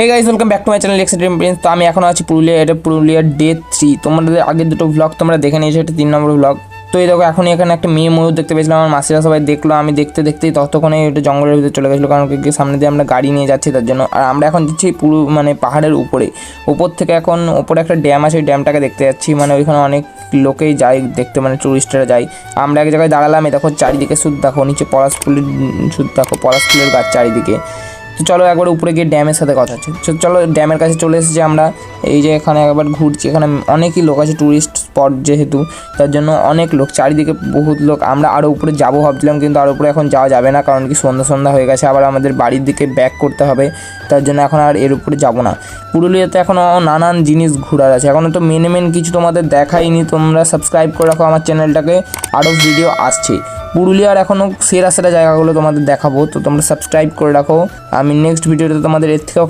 এই guys welcome back to my channel Extreme Prince. তো আমি এখন আছি পুরুলিয়া, এটা পুরুলিয়ার ডে 3। তোমাদের আগের দুটো ব্লগ তোমরা দেখে নিয়েছো, এটা 3 নম্বর ব্লগ। তো এই দেখো এখনই এখানে একটা মেয়ে ময়ূর দেখতে পেয়েছিলাম, আমার মাসিরা সবাই দেখলো। আমি দেখতে দেখতেই ততক্ষণে এটা জঙ্গলের ভিতরে চলে গেছিলো, কারণ কি সামনে দিয়ে আমরা গাড়ি নিয়ে যাচ্ছি তার জন্য। আর আমরা এখন যাচ্ছি পুরো পাহাড়ের উপর থেকে এখন ওপরে একটা ড্যাম আছে, ওই ড্যামটাকে দেখতে যাচ্ছি। ওইখানে অনেক লোকেই যায় দেখতে, টুরিস্টরা যায়। আমরা এক জায়গায় দাঁড়ালাম, দেখো চারিদিকে শুধু দেখো, নিচে পলাশ ফুলের শুধু দেখো পলাশ ফুলের গাছ চারিদিকে। তো চলো একবার উপরে গিয়ে ড্যামের সাথে কথা হচ্ছে। চলো ড্যামের কাছে চলে এসেছি আমরা। এই যে এখানে একবার ঘুরছি, এখানে অনেকই লোক আছে, ট্যুরিস্ট স্পট যেহেতু, তার জন্য অনেক লোক, চারিদিকে বহুত লোক। আমরা আরও উপরে যাবো ভাবছিলাম, কিন্তু আরও উপরে এখন যাওয়া যাবে না, কারণ কি সন্ধ্যা হয়ে গেছে, আবার আমাদের বাড়ির দিকে ব্যাক করতে হবে। তার জন্য এখন আর এর উপরে যাবো না। পুরুলিয়াতে এখনও নানান জিনিস ঘোরার আছে, এখনও তো মেন কিছু তোমাদের দেখাইনি। তোমরা সাবস্ক্রাইব করে রাখো আমার চ্যানেলটাকে, আরও ভিডিও আসছে। পুরুলিয়ার এখনও সেরা জায়গাগুলো তোমাদের দেখাবো, তো তোমরা সাবস্ক্রাইব করে রাখো। আমি নেক্সট ভিডিওতে তোমাদের এর থেকেও